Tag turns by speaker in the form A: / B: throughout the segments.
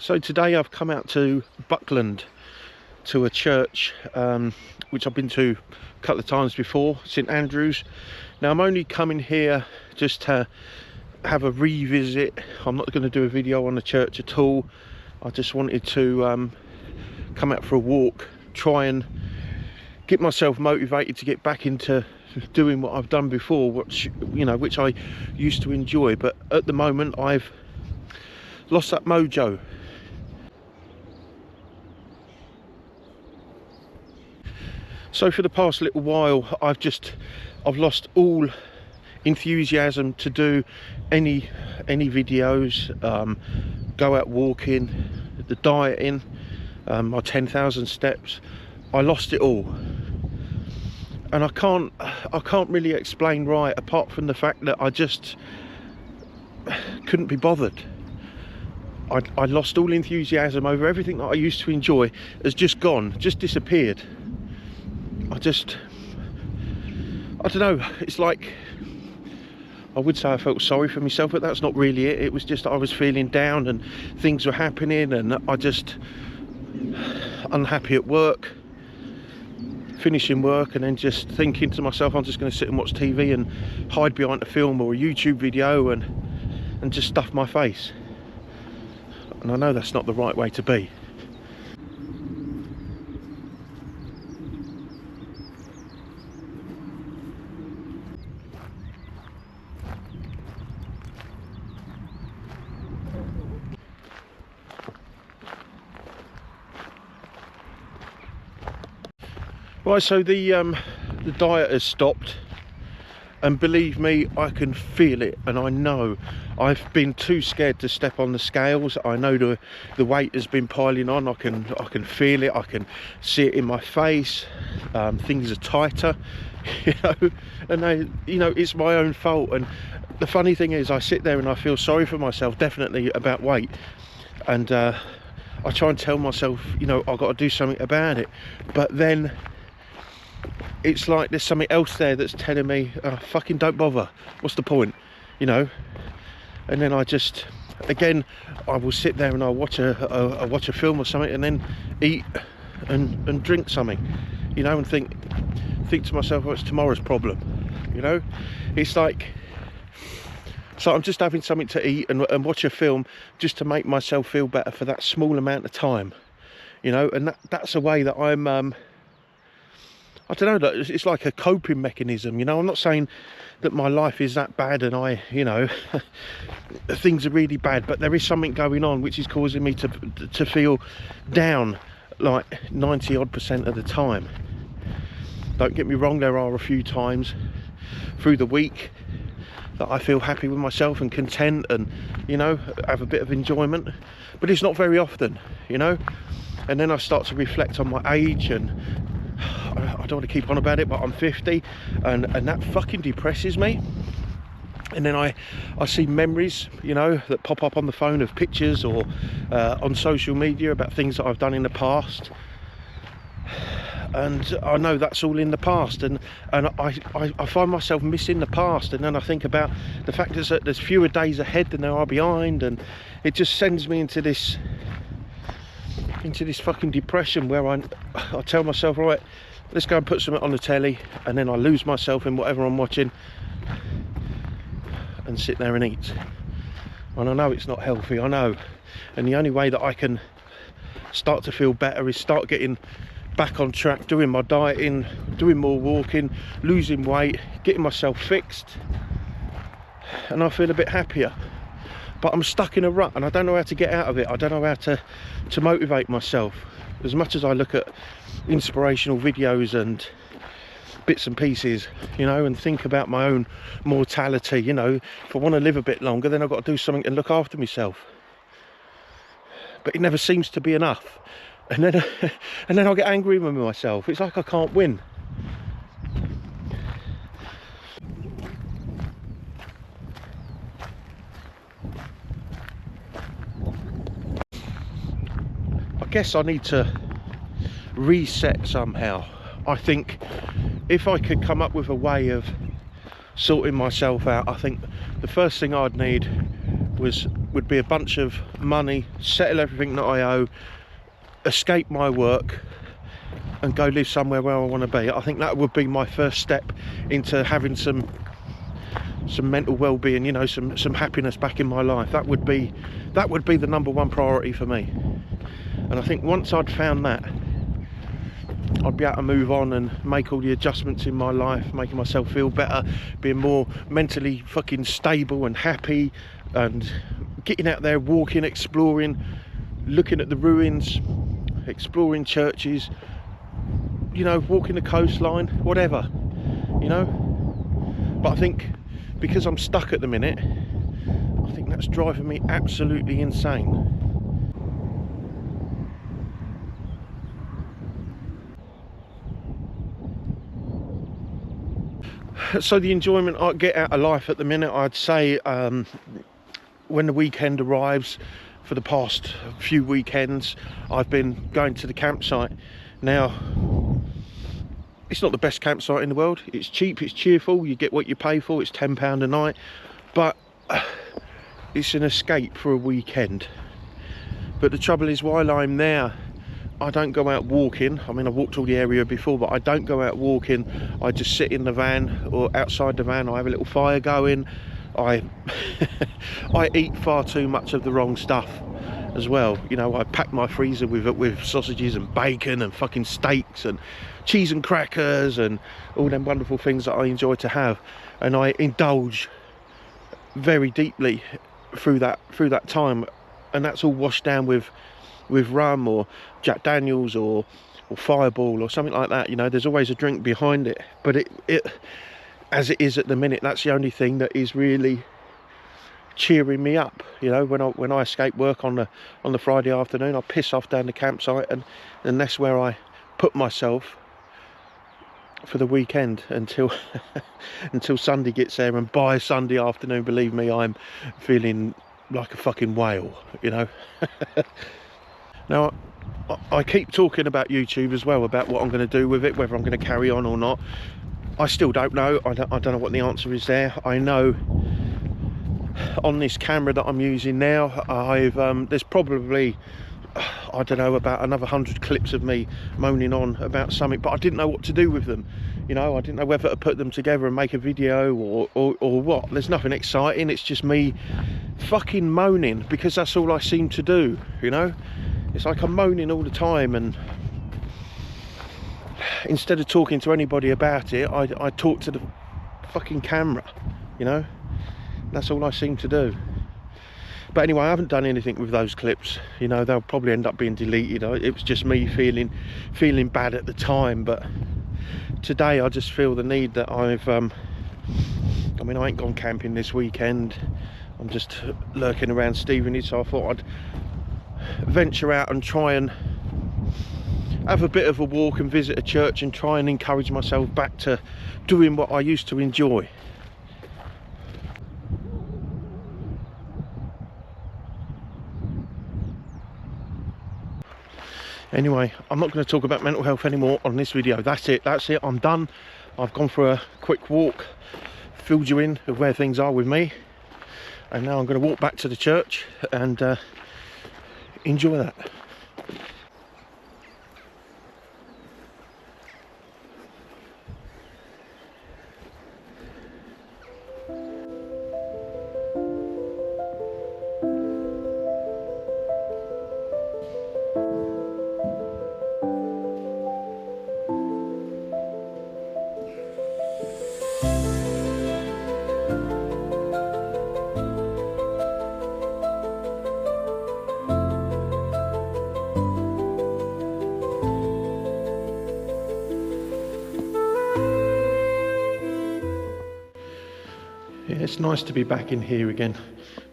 A: So today I've come out to Buckland to a church which I've been to a couple of times before, St Andrew's. Now I'm only coming here just to have a revisit. I'm not going to do a video on the church at all. I just wanted to come out for a walk, try and get myself motivated to get back into doing what I've done before, which I used to enjoy. But at the moment I've lost that mojo. So for the past little while I've lost all enthusiasm to do any videos, go out walking, the dieting, my 10,000 steps. I lost it all, and I can't really explain right, apart from the fact that I just couldn't be bothered. I lost all enthusiasm over everything that I used to enjoy. Has just gone, just disappeared. I don't know, it's like, I would say I felt sorry for myself, but that's not really it. It was just I was feeling down and things were happening, and I just unhappy at work, finishing work, and then just thinking to myself, I'm just going to sit and watch TV and hide behind a film or a YouTube video and just stuff my face. And I know that's not the right way to be. Right, so the diet has stopped, and believe me, I can feel it, and I know I've been too scared to step on the scales. I know the weight has been piling on. I can feel it. I can see it in my face. Things are tighter, and it's my own fault. And the funny thing is, I sit there and I feel sorry for myself, definitely, about weight, and I try and tell myself, I've got to do something about it, but then it's like there's something else there that's telling me, oh, fucking don't bother, what's the point, And then I just, again, I will sit there and I'll watch a film or something, and then eat and drink something, and think to myself, well, it's tomorrow's problem, It's like, so I'm just having something to eat and watch a film just to make myself feel better for that small amount of time, and that's a way that I'm I don't know, it's like a coping mechanism, I'm not saying that my life is that bad and things are really bad, but there is something going on which is causing me to feel down like 90% of the time. Don't get me wrong, there are a few times through the week that I feel happy with myself and content and, have a bit of enjoyment, but it's not very often, And then I start to reflect on my age, and I don't want to keep on about it, but I'm 50, and that fucking depresses me. And then I see memories, that pop up on the phone of pictures or on social media about things that I've done in the past, and I know that's all in the past, and I find myself missing the past, and then I think about the fact that there's fewer days ahead than there are behind, and it just sends me into this fucking depression where I tell myself, right, let's go and put something on the telly, and then I lose myself in whatever I'm watching and sit there and eat. And I know it's not healthy, I know, and the only way that I can start to feel better is start getting back on track, doing my dieting, doing more walking, losing weight, getting myself fixed, and I feel a bit happier. But I'm stuck in a rut and I don't know how to get out of it. I don't know how to motivate myself. As much as I look at inspirational videos and bits and pieces, and think about my own mortality, if I want to live a bit longer, then I've got to do something and look after myself. But it never seems to be enough. And then I'll get angry with myself. It's like I can't win. I guess I need to reset somehow. I think if I could come up with a way of sorting myself out, I think the first thing I'd need was would be a bunch of money, settle everything that I owe, escape my work and go live somewhere where I want to be. I think that would be my first step into having some mental well-being, you know, some happiness back in my life. That would be the #1 priority for me. And I think once I'd found that, I'd be able to move on and make all the adjustments in my life, making myself feel better, being more mentally fucking stable and happy, and getting out there, walking, exploring, looking at the ruins, exploring churches, you know, walking the coastline, whatever, you know. But I think because I'm stuck at the minute, I think that's driving me absolutely insane. So the enjoyment I get out of life at the minute, I'd say when the weekend arrives, for the past few weekends I've been going to the campsite. Now, it's not the best campsite in the world. It's cheap, it's cheerful, you get what you pay for, it's £10 a night, but it's an escape for a weekend. But the trouble is, while I'm there, I don't go out walking. I mean, I've walked all the area before, but I don't go out walking. I just sit in the van, or outside the van. I have a little fire going. I eat far too much of the wrong stuff as well. You know, I pack my freezer with sausages and bacon and fucking steaks and cheese and crackers and all them wonderful things that I enjoy to have, and I indulge very deeply through that time, and that's all washed down with rum or Jack Daniels or Fireball or something like that. You know, there's always a drink behind it, but it as it is at the minute, that's the only thing that is really cheering me up. You know, when I escape work on the Friday afternoon, I piss off down the campsite, and that's where I put myself for the weekend until until Sunday gets there. And by Sunday afternoon, believe me, I'm feeling like a fucking whale, you know. Now, I keep talking about YouTube as well, about what I'm going to do with it, whether I'm going to carry on or not. I still don't know. I don't know what the answer is there. I know on this camera that I'm using now, there's probably, I don't know, about another 100 clips of me moaning on about something, but I didn't know what to do with them. You know, I didn't know whether to put them together and make a video or what. There's nothing exciting. It's just me fucking moaning, because that's all I seem to do, you know. It's like I'm moaning all the time, and instead of talking to anybody about it, I talk to the fucking camera, you know. That's all I seem to do. But anyway, I haven't done anything with those clips. You know, they'll probably end up being deleted. It was just me feeling bad at the time. But today I just feel the need that I mean, I ain't gone camping this weekend. I'm just lurking around Stevenage, so I thought I'd venture out and try and have a bit of a walk and visit a church and try and encourage myself back to doing what I used to enjoy. Anyway, I'm not going to talk about mental health anymore on this video. That's it, I'm done. I've gone for a quick walk, filled you in of where things are with me, and now I'm going to walk back to the church and enjoy that. Yeah, it's nice to be back in here again.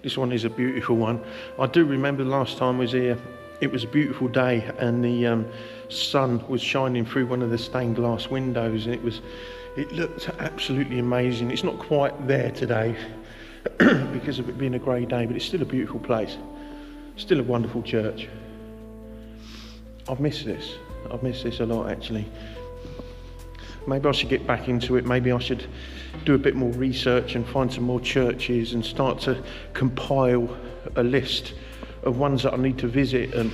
A: This one is a beautiful one. I do remember the last time I was here, it was a beautiful day, and the sun was shining through one of the stained glass windows, and it looked absolutely amazing. It's not quite there today because of it being a grey day, but it's still a beautiful place. Still a wonderful church. I've missed this a lot, actually. maybe I should get back into it. Maybe I should do a bit more research and find some more churches and start to compile a list of ones that I need to visit and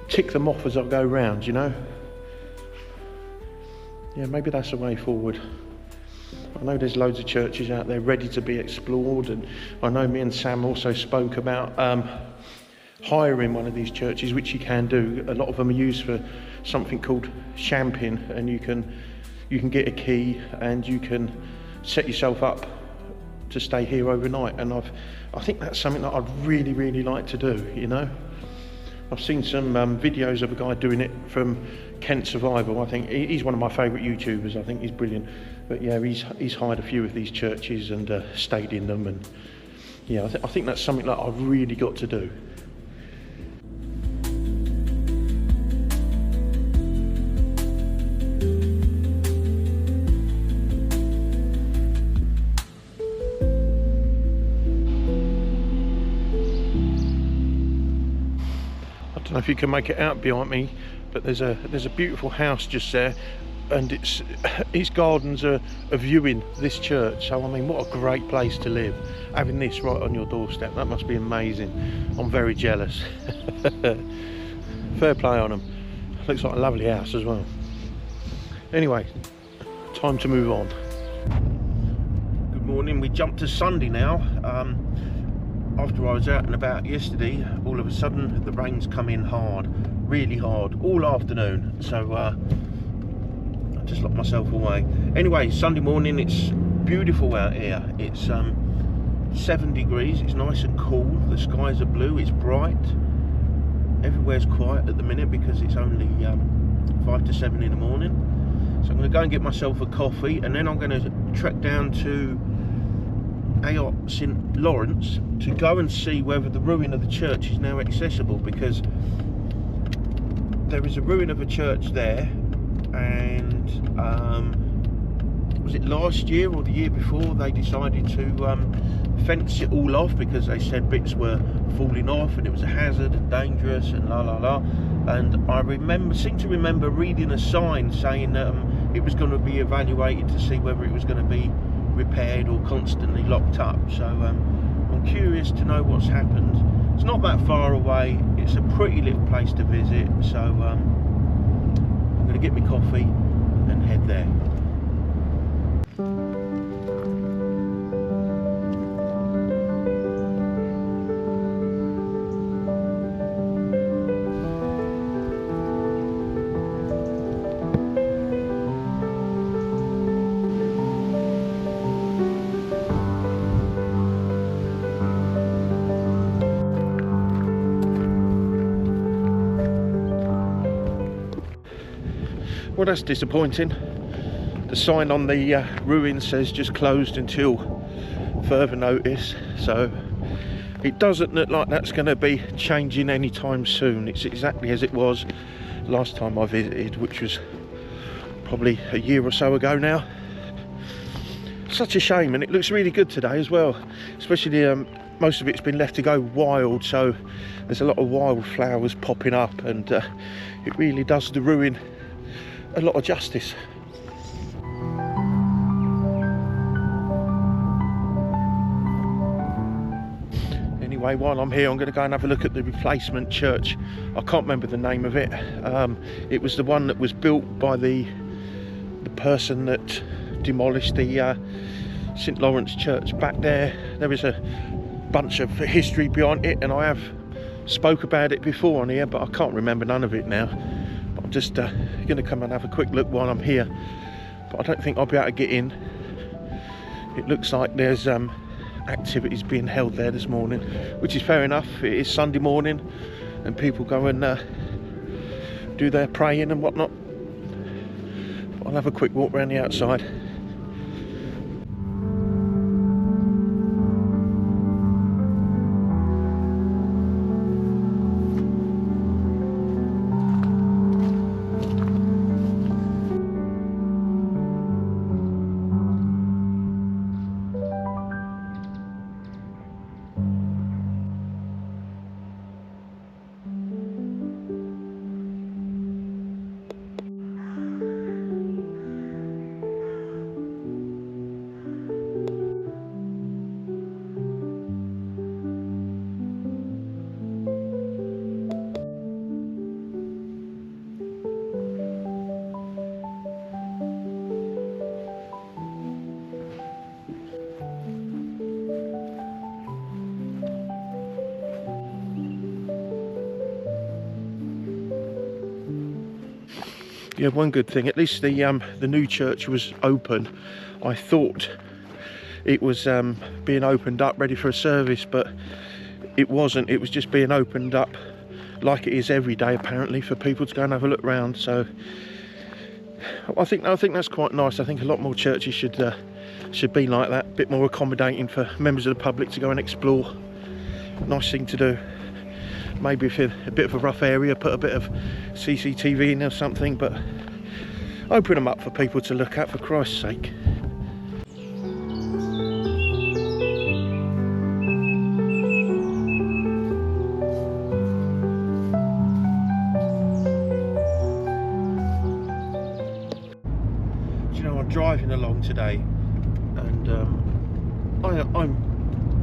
A: tick them off as I go round, you know. Yeah, maybe that's the way forward. I know there's loads of churches out there ready to be explored, and I know me and Sam also spoke about hiring one of these churches, which you can do. A lot of them are used for something called champing, and you can get a key and you can set yourself up to stay here overnight. And I think that's something that I'd really like to do, you know. I've seen some videos of a guy doing it from Kent Survival. I think he's one of my favourite YouTubers. I think he's brilliant. But yeah, he's hired a few of these churches and stayed in them, and yeah, I think that's something that I've really got to do. I don't know if you can make it out behind me, but there's a beautiful house just there, and its gardens are viewing this church. So I mean, what a great place to live, having this right on your doorstep. That must be amazing. I'm very jealous. Fair play on them. Looks like a lovely house as well. Anyway, time to move on. Good morning. We jumped to Sunday now. After I was out and about yesterday, all of a sudden the rain's come in hard, really hard, all afternoon. So I just locked myself away. Anyway, Sunday morning, it's beautiful out here. It's 7 degrees, it's nice and cool, the skies are blue, it's bright. Everywhere's quiet at the minute because it's only 5 to 7 in the morning. So I'm going to go and get myself a coffee, and then I'm going to trek down to St Lawrence to go and see whether the ruin of the church is now accessible, because there is a ruin of a church there, and was it last year or the year before they decided to fence it all off because they said bits were falling off and it was a hazard and dangerous and la la la. And I seem to remember reading a sign saying it was going to be evaluated to see whether it was going to be repaired or constantly locked up. So I'm curious to know what's happened. It's not that far away, it's a pretty little place to visit, so I'm going to get me coffee and head there. Well, that's disappointing. The sign on the ruin says just closed until further notice, so it doesn't look like that's going to be changing anytime soon. It's exactly as it was last time I visited, which was probably a year or so ago now. Such a shame, and it looks really good today as well, especially most of it's been left to go wild, so there's a lot of wildflowers popping up, and it really does the ruin a lot of justice. Anyway, while I'm here, I'm going to go and have a look at the replacement church. I can't remember the name of it. It was the one that was built by the person that demolished the St Lawrence church back there. There is a bunch of history behind it, and I have spoke about it before on here, but I can't remember none of it now. I'm just going to come and have a quick look while I'm here, but I don't think I'll be able to get in. It looks like there's activities being held there this morning, which is fair enough. It is Sunday morning and people go and do their praying and whatnot. But I'll have a quick walk around the outside. Yeah, one good thing, at least the new church was open. I thought it was being opened up ready for a service, but it wasn't. It was just being opened up like it is every day apparently, for people to go and have a look round. So I think that's quite nice. I think a lot more churches should be like that, a bit more accommodating for members of the public to go and explore. Nice thing to do. Maybe if you're a bit of a rough area, put a bit of CCTV in or something, but open them up for people to look at, for Christ's sake. Do you know, I'm driving along today, and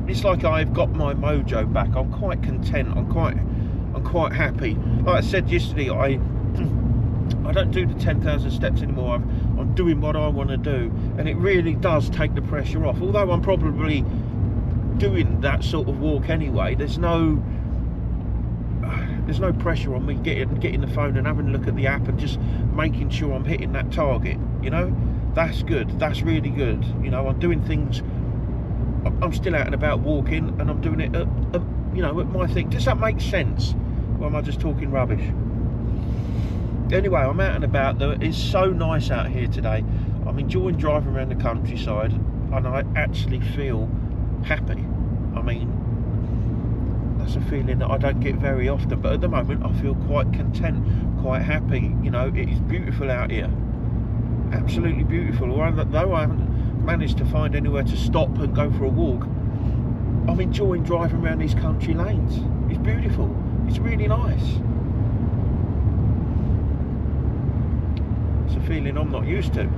A: it's like I've got my mojo back. I'm quite content. I'm quite happy. Like I said yesterday, I don't do the 10,000 steps anymore. I'm doing what I want to do, and it really does take the pressure off. Although I'm probably doing that sort of walk anyway, there's no pressure on me getting the phone and having a look at the app and just making sure I'm hitting that target. You know, that's good. That's really good. You know, I'm doing things. I'm still out and about walking, and I'm doing it at you know, at my thing. Does that make sense? Or am I just talking rubbish? Anyway, I'm out and about. It's so nice out here today. I'm enjoying driving around the countryside, and I actually feel happy. I mean, that's a feeling that I don't get very often, but at the moment I feel quite content, quite happy. You know, it is beautiful out here. Absolutely beautiful. Although I haven't managed to find anywhere to stop and go for a walk, I'm enjoying driving around these country lanes. It's beautiful. It's really nice. It's a feeling I'm not used to.